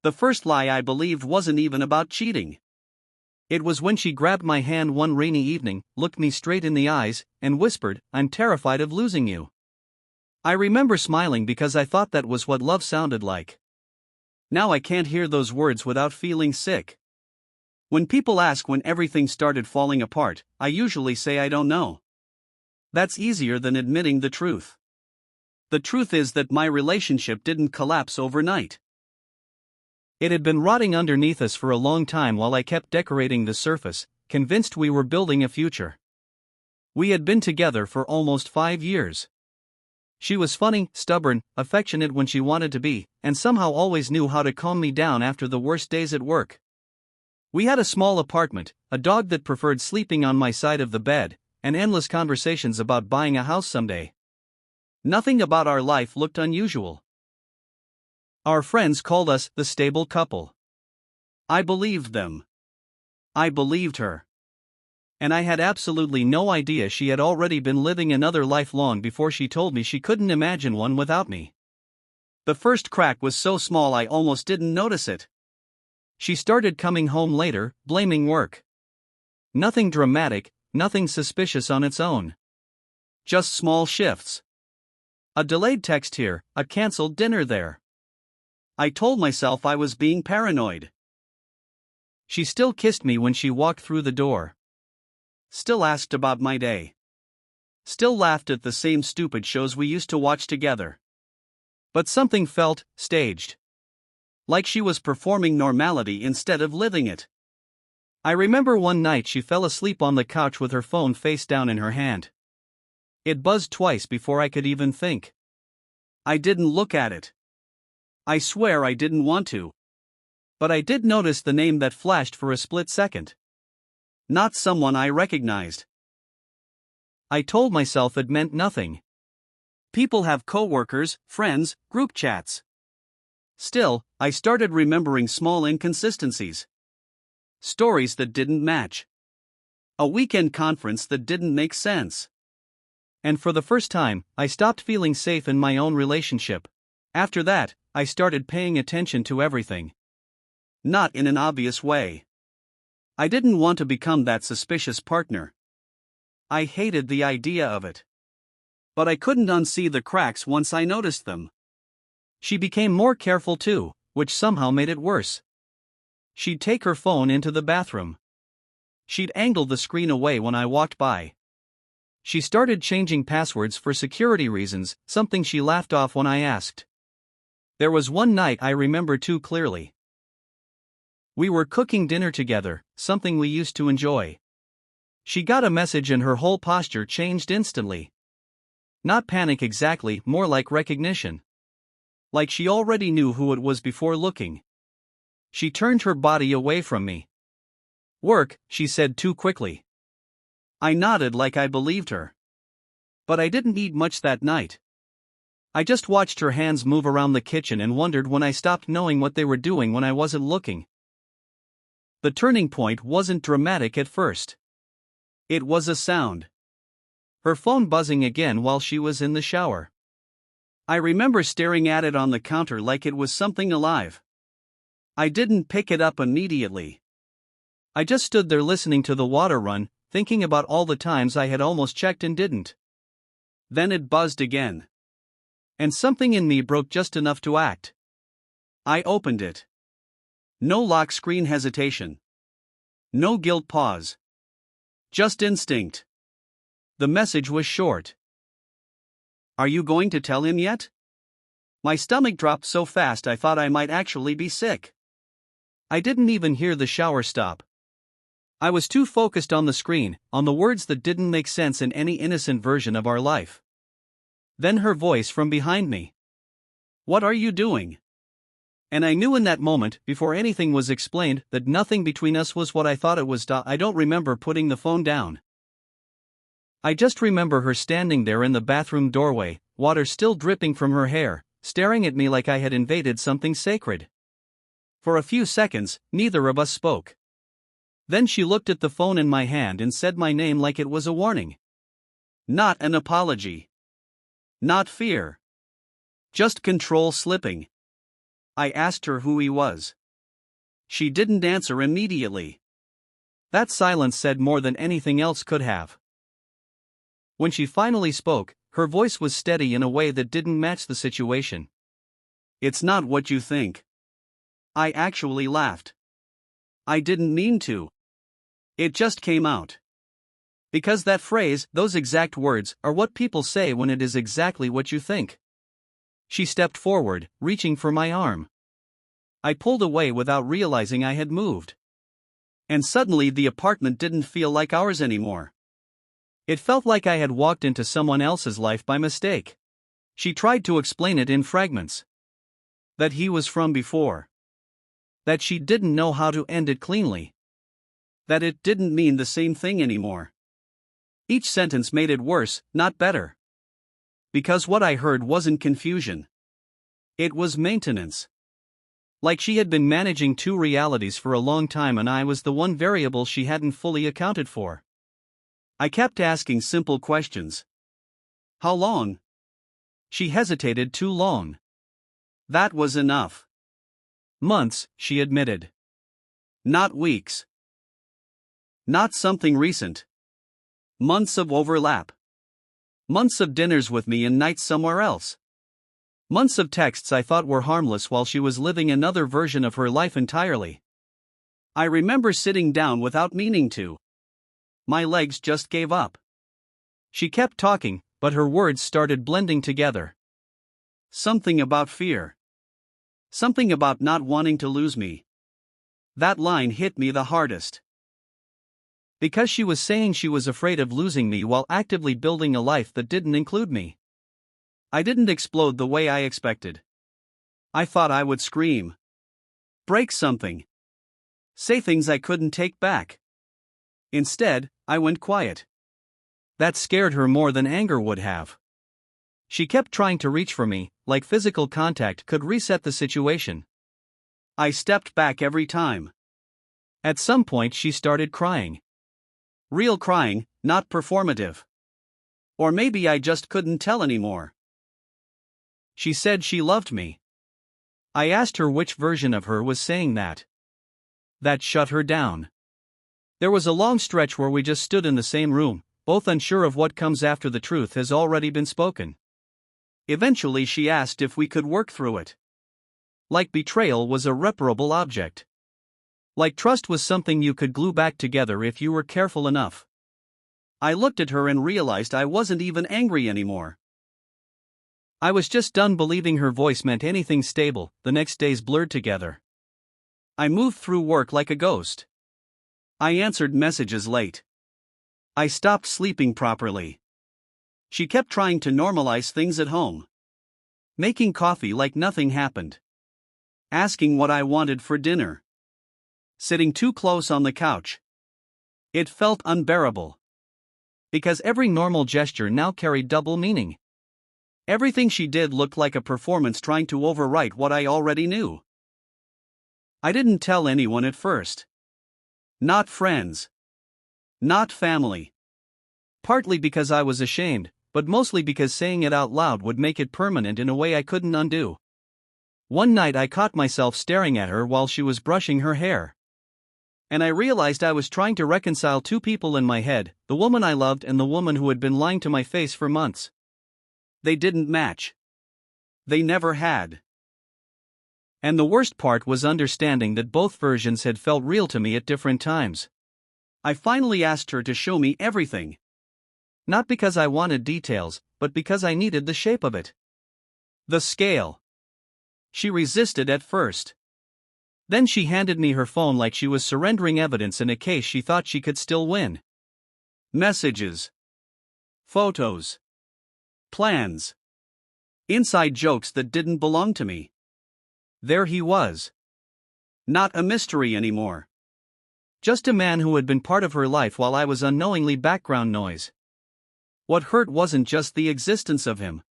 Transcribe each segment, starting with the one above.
The first lie I believed wasn't even about cheating. It was when she grabbed my hand one rainy evening, looked me straight in the eyes, and whispered, "I'm terrified of losing you." I remember smiling because I thought that was what love sounded like. Now I can't hear those words without feeling sick. When people ask when everything started falling apart, I usually say I don't know. That's easier than admitting the truth. The truth is that my relationship didn't collapse overnight. It had been rotting underneath us for a long time while I kept decorating the surface, convinced we were building a future. We had been together for almost 5 years. She was funny, stubborn, affectionate when she wanted to be, and somehow always knew how to calm me down after the worst days at work. We had a small apartment, a dog that preferred sleeping on my side of the bed, and endless conversations about buying a house someday. Nothing about our life looked unusual. Our friends called us the stable couple. I believed them. I believed her. And I had absolutely no idea she had already been living another life long before she told me she couldn't imagine one without me. The first crack was so small I almost didn't notice it. She started coming home later, blaming work. Nothing dramatic, nothing suspicious on its own. Just small shifts. A delayed text here, a cancelled dinner there. I told myself I was being paranoid. She still kissed me when she walked through the door. Still asked about my day. Still laughed at the same stupid shows we used to watch together. But something felt staged. Like she was performing normality instead of living it. I remember one night she fell asleep on the couch with her phone face down in her hand. It buzzed twice before I could even think. I didn't look at it. I swear I didn't want to. But I did notice the name that flashed for a split second. Not someone I recognized. I told myself it meant nothing. People have coworkers, friends, group chats. Still, I started remembering small inconsistencies. Stories that didn't match. A weekend conference that didn't make sense. And for the first time, I stopped feeling safe in my own relationship. After that, I started paying attention to everything. Not in an obvious way. I didn't want to become that suspicious partner. I hated the idea of it. But I couldn't unsee the cracks once I noticed them. She became more careful too, which somehow made it worse. She'd take her phone into the bathroom. She'd angle the screen away when I walked by. She started changing passwords for security reasons, something she laughed off when I asked. There was one night I remember too clearly. We were cooking dinner together, something we used to enjoy. She got a message and her whole posture changed instantly. Not panic exactly, more like recognition. Like she already knew who it was before looking. She turned her body away from me. "Work," she said too quickly. I nodded like I believed her. But I didn't eat much that night. I just watched her hands move around the kitchen and wondered when I stopped knowing what they were doing when I wasn't looking. The turning point wasn't dramatic at first. It was a sound. Her phone buzzing again while she was in the shower. I remember staring at it on the counter like it was something alive. I didn't pick it up immediately. I just stood there listening to the water run, thinking about all the times I had almost checked and didn't. Then it buzzed again. And something in me broke just enough to act. I opened it. No lock screen hesitation. No guilt pause. Just instinct. The message was short. "Are you going to tell him yet?" My stomach dropped so fast I thought I might actually be sick. I didn't even hear the shower stop. I was too focused on the screen, on the words that didn't make sense in any innocent version of our life. Then her voice from behind me. "What are you doing?" And I knew in that moment, before anything was explained, that nothing between us was what I thought it was. I don't remember putting the phone down. I just remember her standing there in the bathroom doorway, water still dripping from her hair, staring at me like I had invaded something sacred. For a few seconds, neither of us spoke. Then she looked at the phone in my hand and said my name like it was a warning. Not an apology. Not fear. Just control slipping. I asked her who he was. She didn't answer immediately. That silence said more than anything else could have. When she finally spoke, her voice was steady in a way that didn't match the situation. "It's not what you think." I actually laughed. I didn't mean to. It just came out. Because that phrase, those exact words, are what people say when it is exactly what you think. She stepped forward, reaching for my arm. I pulled away without realizing I had moved. And suddenly the apartment didn't feel like ours anymore. It felt like I had walked into someone else's life by mistake. She tried to explain it in fragments. That he was from before. That she didn't know how to end it cleanly. That it didn't mean the same thing anymore. Each sentence made it worse, not better. Because what I heard wasn't confusion. It was maintenance. Like she had been managing two realities for a long time and I was the one variable she hadn't fully accounted for. I kept asking simple questions. How long? She hesitated too long. That was enough. Months, she admitted. Not weeks. Not something recent. Months of overlap. Months of dinners with me and nights somewhere else. Months of texts I thought were harmless while she was living another version of her life entirely. I remember sitting down without meaning to. My legs just gave up. She kept talking, but her words started blending together. Something about fear. Something about not wanting to lose me. That line hit me the hardest. Because she was saying she was afraid of losing me while actively building a life that didn't include me. I didn't explode the way I expected. I thought I would scream. Break something. Say things I couldn't take back. Instead, I went quiet. That scared her more than anger would have. She kept trying to reach for me, like physical contact could reset the situation. I stepped back every time. At some point she started crying. Real crying, not performative. Or maybe I just couldn't tell anymore. She said she loved me. I asked her which version of her was saying that. That shut her down. There was a long stretch where we just stood in the same room, both unsure of what comes after the truth has already been spoken. Eventually she asked if we could work through it. Like betrayal was a reparable object. Like trust was something you could glue back together if you were careful enough. I looked at her and realized I wasn't even angry anymore. I was just done believing her voice meant anything stable. The next days blurred together. I moved through work like a ghost. I answered messages late. I stopped sleeping properly. She kept trying to normalize things at home. Making coffee like nothing happened. Asking what I wanted for dinner. Sitting too close on the couch. It felt unbearable. Because every normal gesture now carried double meaning. Everything she did looked like a performance trying to overwrite what I already knew. I didn't tell anyone at first. Not friends. Not family. Partly because I was ashamed, but mostly because saying it out loud would make it permanent in a way I couldn't undo. One night I caught myself staring at her while she was brushing her hair. And I realized I was trying to reconcile two people in my head, the woman I loved and the woman who had been lying to my face for months. They didn't match. They never had. And the worst part was understanding that both versions had felt real to me at different times. I finally asked her to show me everything. Not because I wanted details, but because I needed the shape of it. The scale. She resisted at first. Then she handed me her phone like she was surrendering evidence in a case she thought she could still win. Messages. Photos. Plans. Inside jokes that didn't belong to me. There he was. Not a mystery anymore. Just a man who had been part of her life while I was unknowingly background noise. What hurt wasn't just the existence of him.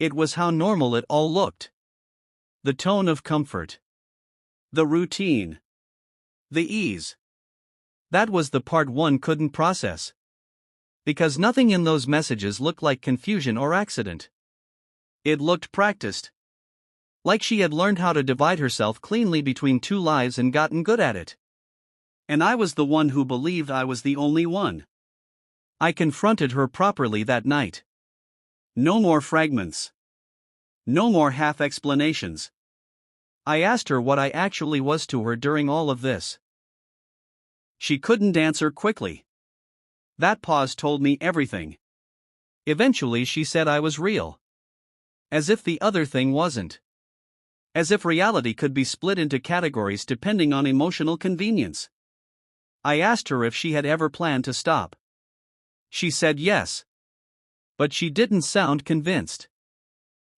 It was how normal it all looked. The tone of comfort. The routine. The ease. That was the part one couldn't process. Because nothing in those messages looked like confusion or accident. It looked practiced. Like she had learned how to divide herself cleanly between two lives and gotten good at it. And I was the one who believed I was the only one. I confronted her properly that night. No more fragments. No more half explanations. I asked her what I actually was to her during all of this. She couldn't answer quickly. That pause told me everything. Eventually she said I was real. As if the other thing wasn't. As if reality could be split into categories depending on emotional convenience. I asked her if she had ever planned to stop. She said yes. But she didn't sound convinced.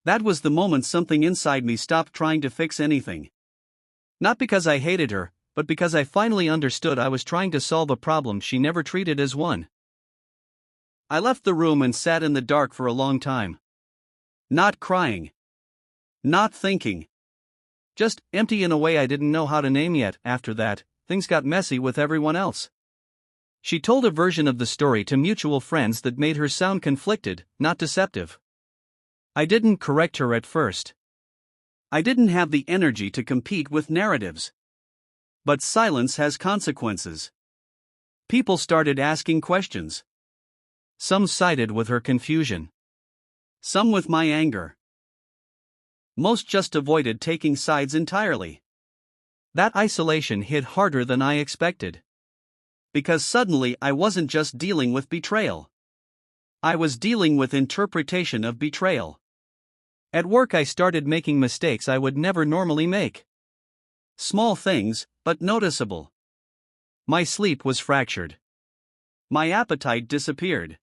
That was the moment something inside me stopped trying to fix anything. Not because I hated her, but because I finally understood I was trying to solve a problem she never treated as one. I left the room and sat in the dark for a long time. Not crying. Not thinking. Just empty in a way I didn't know how to name yet. After that, things got messy with everyone else. She told a version of the story to mutual friends that made her sound conflicted, not deceptive. I didn't correct her at first. I didn't have the energy to compete with narratives. But silence has consequences. People started asking questions. Some sided with her confusion. Some with my anger. Most just avoided taking sides entirely. That isolation hit harder than I expected. Because suddenly I wasn't just dealing with betrayal. I was dealing with interpretation of betrayal. At work I started making mistakes I would never normally make. Small things, but noticeable. My sleep was fractured. My appetite disappeared.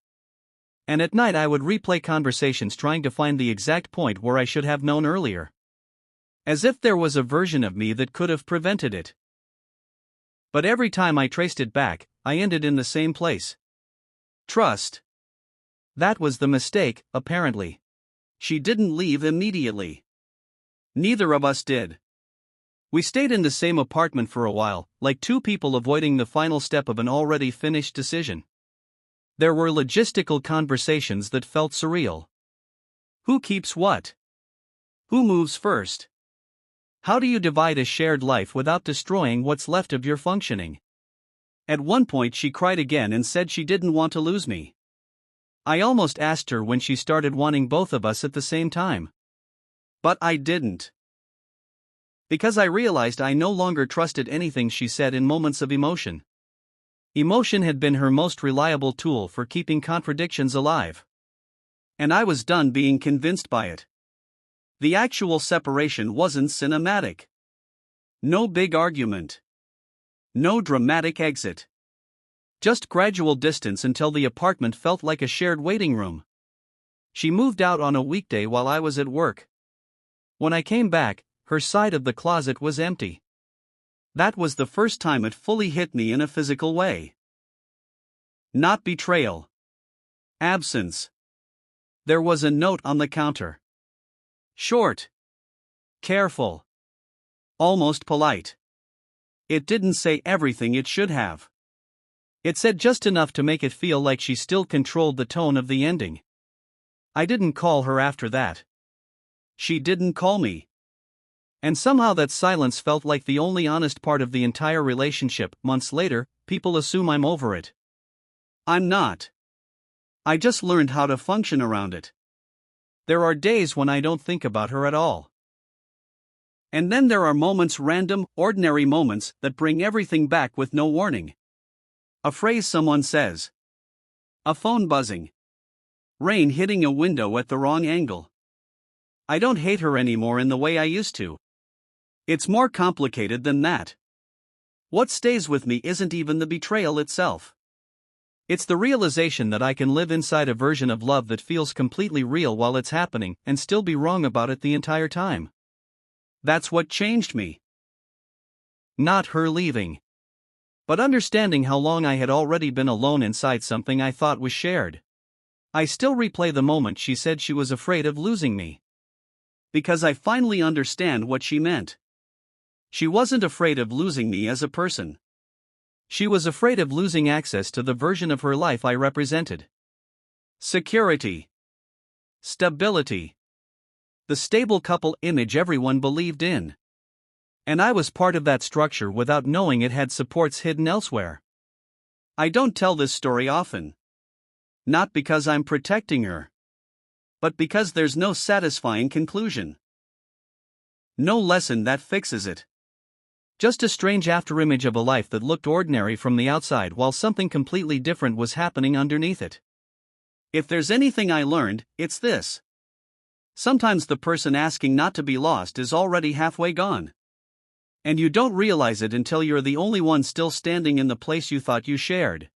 And at night I would replay conversations trying to find the exact point where I should have known earlier. As if there was a version of me that could have prevented it. But every time I traced it back, I ended in the same place. Trust. That was the mistake, apparently. She didn't leave immediately. Neither of us did. We stayed in the same apartment for a while, like two people avoiding the final step of an already finished decision. There were logistical conversations that felt surreal. Who keeps what? Who moves first? How do you divide a shared life without destroying what's left of your functioning? At one point she cried again and said she didn't want to lose me. I almost asked her when she started wanting both of us at the same time. But I didn't. Because I realized I no longer trusted anything she said in moments of emotion. Emotion had been her most reliable tool for keeping contradictions alive. And I was done being convinced by it. The actual separation wasn't cinematic. No big argument. No dramatic exit. Just gradual distance until the apartment felt like a shared waiting room. She moved out on a weekday while I was at work. When I came back, her side of the closet was empty. That was the first time it fully hit me in a physical way. Not betrayal. Absence. There was a note on the counter. Short. Careful. Almost polite. It didn't say everything it should have. It said just enough to make it feel like she still controlled the tone of the ending. I didn't call her after that. She didn't call me. And somehow that silence felt like the only honest part of the entire relationship. Months later, people assume I'm over it. I'm not. I just learned how to function around it. There are days when I don't think about her at all. And then there are moments, random, ordinary moments, that bring everything back with no warning. A phrase someone says. A phone buzzing. Rain hitting a window at the wrong angle. I don't hate her anymore in the way I used to. It's more complicated than that. What stays with me isn't even the betrayal itself. It's the realization that I can live inside a version of love that feels completely real while it's happening and still be wrong about it the entire time. That's what changed me. Not her leaving. But understanding how long I had already been alone inside something I thought was shared. I still replay the moment she said she was afraid of losing me. Because I finally understand what she meant. She wasn't afraid of losing me as a person. She was afraid of losing access to the version of her life I represented. Security. Stability. The stable couple image everyone believed in. And I was part of that structure without knowing it had supports hidden elsewhere. I don't tell this story often. Not because I'm protecting her, but because there's no satisfying conclusion. No lesson that fixes it. Just a strange afterimage of a life that looked ordinary from the outside while something completely different was happening underneath it. If there's anything I learned, it's this. Sometimes the person asking not to be lost is already halfway gone. And you don't realize it until you're the only one still standing in the place you thought you shared.